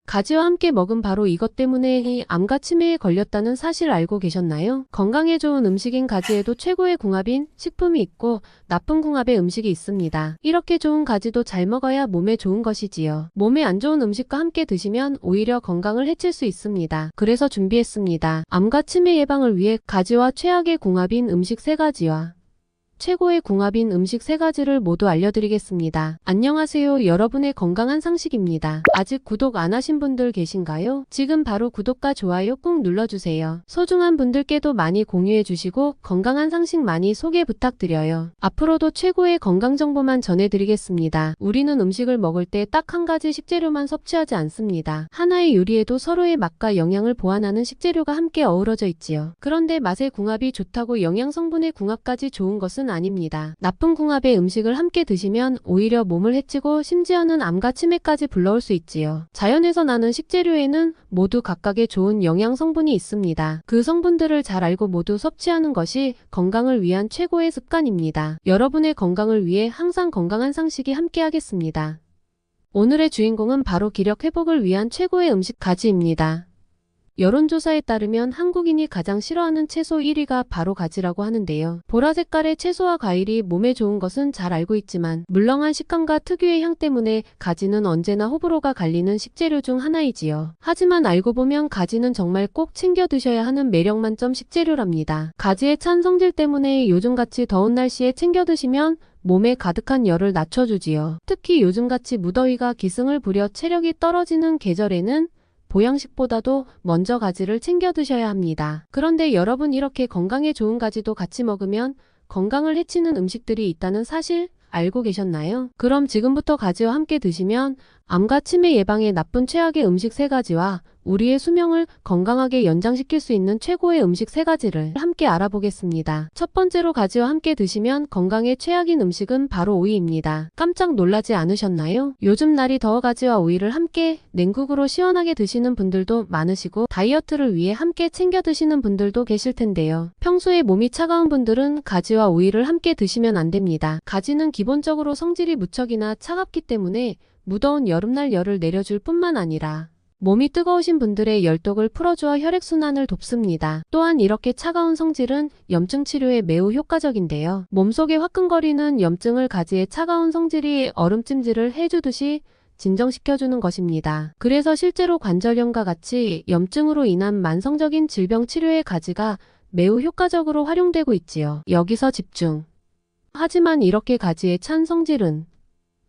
가지와 함께 먹은 바로 이것 때문에 암과 치매에 걸렸다는 사실 알고 계셨나요? 건강에 좋은 음식인 가지에도 최고의 궁합인 식품이 있고 나쁜 궁합의 음식이 있습니다. 이렇게 좋은 가지도 잘 먹어야 몸에 좋은 것이지요. 몸에 안 좋은 음식과 함께 드시면 오히려 건강을 해칠 수 있습니다. 그래서 준비했습니다. 암과 치매 예방을 위해 가지와 최악의 궁합인 음식 3가지와 최고의 궁합인 음식 3가지를 모두 알려드리겠습니다. 안녕하세요. 여러분의 건강한 상식입니다. 아직 구독 안 하신 분들 계신가요? 지금 바로 구독과 좋아요 꾹 눌러주세요. 소중한 분들께도 많이 공유해주시고 건강한 상식 많이 소개 부탁드려요. 앞으로도 최고의 건강 정보만 전해드리겠습니다. 우리는 음식을 먹을 때 딱 한 가지 식재료만 섭취하지 않습니다. 하나의 요리에도 서로의 맛과 영양을 보완하는 식재료가 함께 어우러져 있지요. 그런데 맛의 궁합이 좋다고 영양 성분의 궁합까지 좋은 것은 아닙니다. 나쁜 궁합의 음식을 함께 드시면 오히려 몸을 해치고 심지어는 암과 치매까지 불러올 수 있지요. 자연에서 나는 식재료에는 모두 각각의 좋은 영양 성분이 있습니다. 그 성분들을 잘 알고 모두 섭취하는 것이 건강을 위한 최고의 습관입니다. 여러분의 건강을 위해 항상 건강한 상식이 함께하겠습니다. 오늘의 주인공은 바로 기력 회복을 위한 최고의 음식 가지입니다. 여론조사에 따르면 한국인이 가장 싫어하는 채소 1위가 바로 가지라고 하는데요. 보라 색깔의 채소와 과일이 몸에 좋은 것은 잘 알고 있지만 물렁한 식감과 특유의 향 때문에 가지는 언제나 호불호가 갈리는 식재료 중 하나이지요. 하지만 알고 보면 가지는 정말 꼭 챙겨 드셔야 하는 매력 만점 식재료랍니다. 가지의 찬 성질 때문에 요즘같이 더운 날씨에 챙겨 드시면 몸에 가득한 열을 낮춰주지요. 특히 요즘같이 무더위가 기승을 부려 체력이 떨어지는 계절에는 보양식보다도 먼저 가지를 챙겨 드셔야 합니다. 그런데 여러분, 이렇게 건강에 좋은 가지도 같이 먹으면 건강을 해치는 음식들이 있다는 사실 알고 계셨나요? 그럼 지금부터 가지와 함께 드시면 암과 치매 예방에 나쁜 최악의 음식 3가지와 우리의 수명을 건강하게 연장시킬 수 있는 최고의 음식 3가지를 함께 알아보겠습니다. 첫 번째로 가지와 함께 드시면 건강에 최악인 음식은 바로 오이입니다. 깜짝 놀라지 않으셨나요? 요즘 날이 더워 가지와 오이를 함께 냉국으로 시원하게 드시는 분들도 많으시고 다이어트를 위해 함께 챙겨 드시는 분들도 계실 텐데요. 평소에 몸이 차가운 분들은 가지와 오이를 함께 드시면 안 됩니다. 가지는 기본적으로 성질이 무척이나 차갑기 때문에 무더운 여름날 열을 내려줄 뿐만 아니라 몸이 뜨거우신 분들의 열독을 풀어주어 혈액순환을 돕습니다. 또한 이렇게 차가운 성질은 염증 치료에 매우 효과적인데요. 몸속에 화끈거리는 염증을 가지의 차가운 성질이 얼음찜질을 해주듯이 진정시켜주는 것입니다. 그래서 실제로 관절염과 같이 염증으로 인한 만성적인 질병 치료에 가지가 매우 효과적으로 활용되고 있지요. 여기서 집중. 하지만 이렇게 가지의 찬 성질은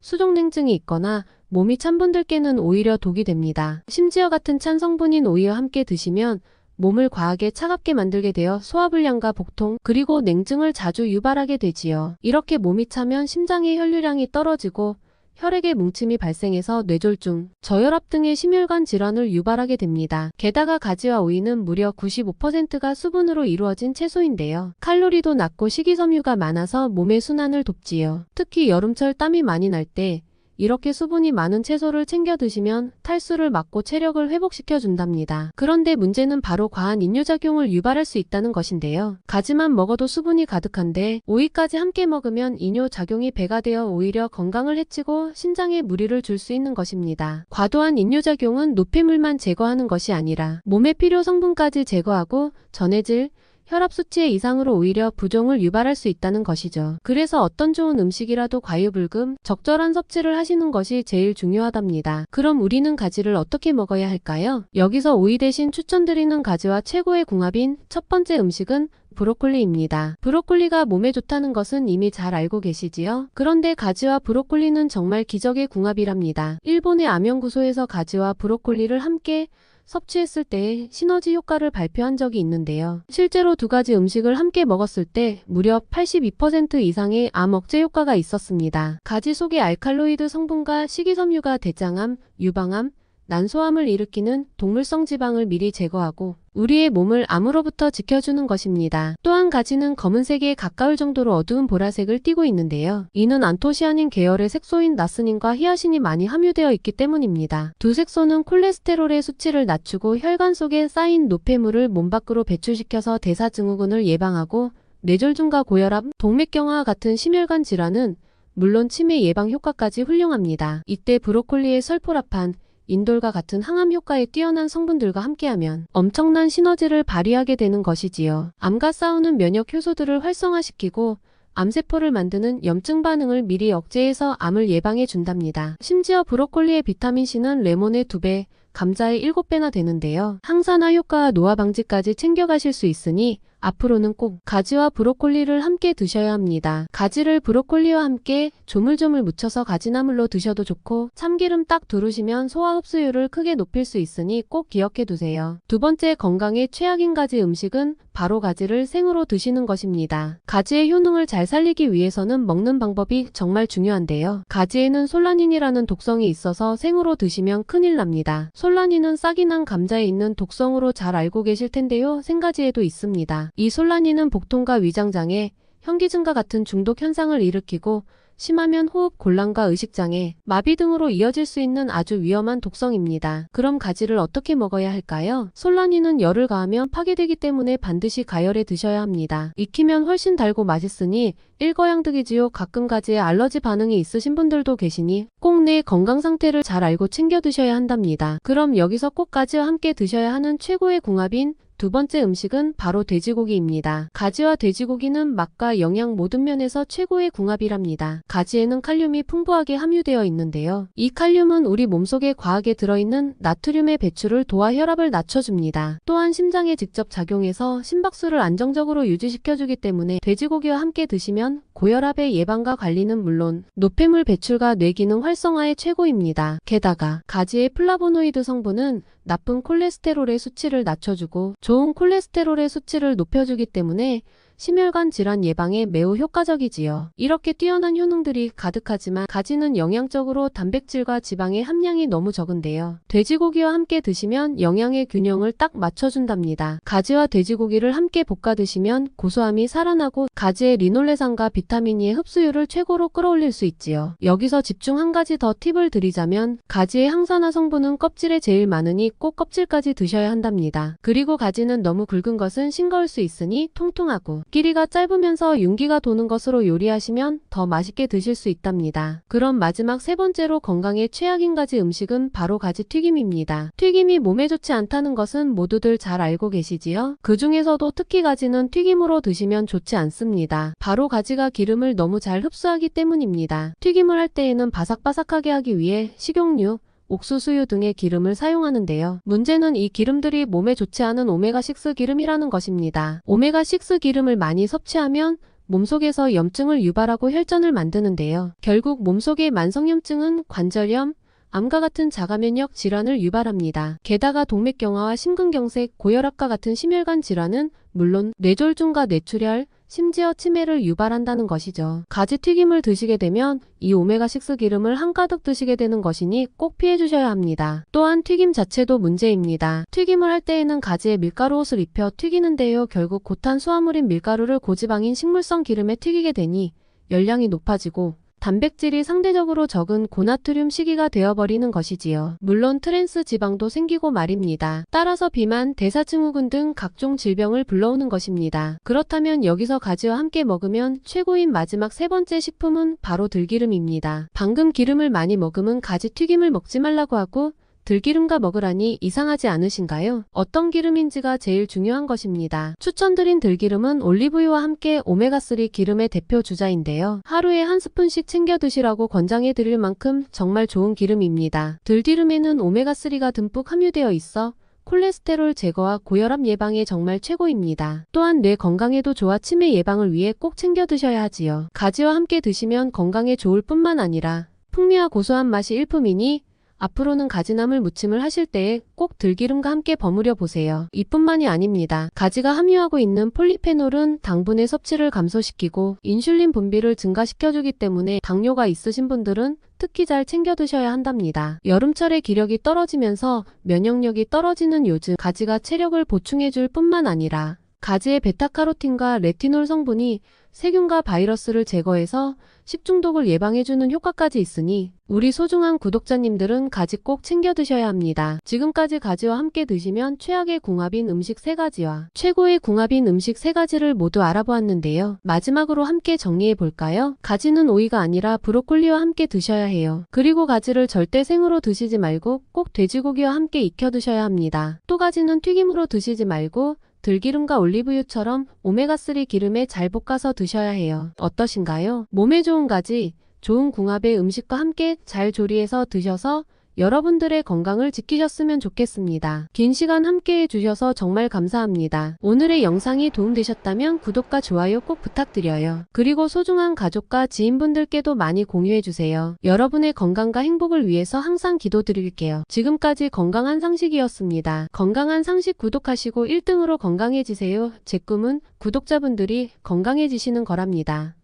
수족냉증이 있거나 몸이 찬 분들께는 오히려 독이 됩니다. 심지어 같은 찬 성분인 오이와 함께 드시면 몸을 과하게 차갑게 만들게 되어 소화불량과 복통 그리고 냉증을 자주 유발하게 되지요. 이렇게 몸이 차면 심장의 혈류량이 떨어지고 혈액의 뭉침이 발생해서 뇌졸중, 저혈압 등의 심혈관 질환을 유발하게 됩니다. 게다가 가지와 오이는 무려 95%가 수분으로 이루어진 채소인데요. 칼로리도 낮고 식이섬유가 많아서 몸의 순환을 돕지요. 특히 여름철 땀이 많이 날 때 이렇게 수분이 많은 채소를 챙겨 드시면 탈수를 막고 체력을 회복시켜 준답니다. 그런데 문제는 바로 과한 이뇨작용을 유발할 수 있다는 것인데요. 가지만 먹어도 수분이 가득한데 오이까지 함께 먹으면 이뇨작용이 배가 되어 오히려 건강을 해치고 신장에 무리를 줄 수 있는 것입니다. 과도한 이뇨작용은 노폐물만 제거하는 것이 아니라 몸의 필요 성분까지 제거하고 전해질 혈압 수치의 이상으로 오히려 부종을 유발할 수 있다는 것이죠. 그래서 어떤 좋은 음식이라도 과유불급, 적절한 섭취를 하시는 것이 제일 중요하답니다. 그럼 우리는 가지를 어떻게 먹어야 할까요? 여기서 오이 대신 추천드리는 가지와 최고의 궁합인 첫 번째 음식은 브로콜리입니다. 브로콜리가 몸에 좋다는 것은 이미 잘 알고 계시지요? 그런데 가지와 브로콜리는 정말 기적의 궁합이랍니다. 일본의 암연구소에서 가지와 브로콜리를 함께 섭취했을 때 시너지 효과를 발표한 적이 있는데요. 실제로 두 가지 음식을 함께 먹었을 때 무려 82% 이상의 암 억제 효과가 있었습니다. 가지 속의 알칼로이드 성분과 식이섬유가 대장암, 유방암, 난소암을 일으키는 동물성 지방을 미리 제거하고 우리의 몸을 암으로부터 지켜주는 것입니다. 또한 가지는 검은색에 가까울 정도로 어두운 보라색을 띠고 있는데요. 이는 안토시아닌 계열의 색소인 나스닌과 히아신이 많이 함유되어 있기 때문입니다. 두 색소는 콜레스테롤의 수치를 낮추고 혈관 속에 쌓인 노폐물을 몸 밖으로 배출시켜서 대사증후군을 예방하고 뇌졸중과 고혈압, 동맥경화와 같은 심혈관 질환은 물론 치매 예방 효과까지 훌륭합니다. 이때 브로콜리의 설포라판, 인돌과 같은 항암 효과에 뛰어난 성분들과 함께하면 엄청난 시너지를 발휘하게 되는 것이지요. 암과 싸우는 면역 효소들을 활성화시키고 암세포를 만드는 염증 반응을 미리 억제해서 암을 예방해 준답니다. 심지어 브로콜리의 비타민C는 레몬의 2배, 감자의 7배나 되는데요. 항산화 효과와 노화 방지까지 챙겨가실 수 있으니 앞으로는 꼭 가지와 브로콜리를 함께 드셔야 합니다. 가지를 브로콜리와 함께 조물조물 무쳐서 가지나물로 드셔도 좋고 참기름 딱 두르시면 소화 흡수율을 크게 높일 수 있으니 꼭 기억해 두세요. 두 번째 건강에 최악인 가지 음식은 바로 가지를 생으로 드시는 것입니다. 가지의 효능을 잘 살리기 위해서는 먹는 방법이 정말 중요한데요. 가지에는 솔라닌이라는 독성이 있어서 생으로 드시면 큰일 납니다. 솔라닌은 싹이 난 감자에 있는 독성으로 잘 알고 계실 텐데요. 생가지에도 있습니다. 이 솔라닌은 복통과 위장장애, 현기 증가 같은 중독 현상을 일으키고 심하면 호흡 곤란과 의식장애, 마비 등으로 이어질 수 있는 아주 위험한 독성입니다. 그럼 가지를 어떻게 먹어야 할까요? 솔라닌은 열을 가하면 파괴되기 때문에 반드시 가열해 드셔야 합니다. 익히면 훨씬 달고 맛있으니 일거양득이지요. 가끔 가지에 알러지 반응이 있으신 분들도 계시니 꼭 내 건강 상태를 잘 알고 챙겨 드셔야 한답니다. 그럼 여기서 꼭 가지와 함께 드셔야 하는 최고의 궁합인 두 번째 음식은 바로 돼지고기입니다. 가지와 돼지고기는 맛과 영양 모든 면에서 최고의 궁합이랍니다. 가지에는 칼륨이 풍부하게 함유되어 있는데요. 이 칼륨은 우리 몸속에 과하게 들어있는 나트륨의 배출을 도와 혈압을 낮춰줍니다. 또한 심장에 직접 작용해서 심박수를 안정적으로 유지시켜주기 때문에 돼지고기와 함께 드시면 고혈압의 예방과 관리는 물론 노폐물 배출과 뇌기능 활성화에 최고입니다. 게다가 가지의 플라보노이드 성분은 나쁜 콜레스테롤의 수치를 낮춰주고 좋은 콜레스테롤의 수치를 높여주기 때문에 심혈관 질환 예방에 매우 효과적이지요. 이렇게 뛰어난 효능들이 가득하지만 가지는 영양적으로 단백질과 지방의 함량이 너무 적은데요. 돼지고기와 함께 드시면 영양의 균형을 딱 맞춰준답니다. 가지와 돼지고기를 함께 볶아 드시면 고소함이 살아나고 가지의 리놀레산과 비타민 E의 흡수율을 최고로 끌어올릴 수 있지요. 여기서 집중 한 가지 더 팁을 드리자면 가지의 항산화 성분은 껍질에 제일 많으니 꼭 껍질까지 드셔야 한답니다. 그리고 가지는 너무 굵은 것은 싱거울 수 있으니 통통하고 길이가 짧으면서 윤기가 도는 것으로 요리하시면 더 맛있게 드실 수 있답니다. 그럼 마지막 세 번째로 건강에 최악인 가지 음식은 바로 가지 튀김입니다. 튀김이 몸에 좋지 않다는 것은 모두들 잘 알고 계시지요? 그 중에서도 특히 가지는 튀김으로 드시면 좋지 않습니다. 바로 가지가 기름을 너무 잘 흡수하기 때문입니다. 튀김을 할 때에는 바삭바삭하게 하기 위해 식용유, 옥수수유 등의 기름을 사용하는데요. 문제는 이 기름들이 몸에 좋지 않은 오메가6 기름이라는 것입니다. 오메가6 기름을 많이 섭취하면 몸속에서 염증을 유발하고 혈전을 만드는데요. 결국 몸속의 만성염증은 관절염, 암과 같은 자가면역 질환을 유발합니다. 게다가 동맥경화와 심근경색, 고혈압과 같은 심혈관 질환은 물론 뇌졸중과 뇌출혈, 심지어 치매를 유발한다는 것이죠. 가지 튀김을 드시게 되면 이 오메가6 기름을 한가득 드시게 되는 것이니 꼭 피해 주셔야 합니다. 또한 튀김 자체도 문제입니다. 튀김을 할 때에는 가지에 밀가루 옷을 입혀 튀기는데요. 결국 고탄수화물인 밀가루를 고지방인 식물성 기름에 튀기게 되니 열량이 높아지고 단백질이 상대적으로 적은 고나트륨 식이가 되어버리는 것이지요. 물론 트랜스 지방도 생기고 말입니다. 따라서 비만, 대사증후군 등 각종 질병을 불러오는 것입니다. 그렇다면 여기서 가지와 함께 먹으면 최고인 마지막 세 번째 식품은 바로 들기름입니다. 방금 기름을 많이 머금은 가지 튀김을 먹지 말라고 하고 들기름과 먹으라니 이상하지 않으신가요? 어떤 기름인지가 제일 중요한 것입니다. 추천드린 들기름은 올리브유와 함께 오메가3 기름의 대표 주자인데요. 하루에 한 스푼씩 챙겨 드시라고 권장해 드릴 만큼 정말 좋은 기름입니다. 들기름에는 오메가3가 듬뿍 함유되어 있어 콜레스테롤 제거와 고혈압 예방에 정말 최고입니다. 또한 뇌 건강에도 좋아 치매 예방을 위해 꼭 챙겨 드셔야 하지요. 가지와 함께 드시면 건강에 좋을 뿐만 아니라 풍미와 고소한 맛이 일품이니 앞으로는 가지나물 무침을 하실 때에 꼭 들기름과 함께 버무려 보세요. 이뿐만이 아닙니다. 가지가 함유하고 있는 폴리페놀은 당분의 섭취를 감소시키고 인슐린 분비를 증가시켜주기 때문에 당뇨가 있으신 분들은 특히 잘 챙겨 드셔야 한답니다. 여름철에 기력이 떨어지면서 면역력이 떨어지는 요즘 가지가 체력을 보충해줄 뿐만 아니라 가지의 베타카로틴과 레티놀 성분이 세균과 바이러스를 제거해서 식중독을 예방해주는 효과까지 있으니 우리 소중한 구독자님들은 가지 꼭 챙겨 드셔야 합니다. 지금까지 가지와 함께 드시면 최악의 궁합인 음식 3가지와 최고의 궁합인 음식 3가지를 모두 알아보았는데요. 마지막으로 함께 정리해 볼까요? 가지는 오이가 아니라 브로콜리와 함께 드셔야 해요. 그리고 가지를 절대 생으로 드시지 말고 꼭 돼지고기와 함께 익혀 드셔야 합니다. 또 가지는 튀김으로 드시지 말고 들기름과 올리브유처럼 오메가3 기름에 잘 볶아서 드셔야 해요. 어떠신가요? 몸에 좋은 가지, 좋은 궁합의 음식과 함께 잘 조리해서 드셔서 여러분들의 건강을 지키셨으면 좋겠습니다. 긴 시간 함께 해주셔서 정말 감사합니다. 오늘의 영상이 도움되셨다면 구독과 좋아요 꼭 부탁드려요. 그리고 소중한 가족과 지인분들께도 많이 공유해주세요. 여러분의 건강과 행복을 위해서 항상 기도드릴게요. 지금까지 건강한 상식이었습니다. 건강한 상식 구독하시고 1등으로 건강해지세요. 제 꿈은 구독자분들이 건강해지시는 거랍니다.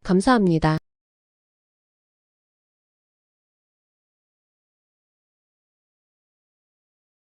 감사합니다.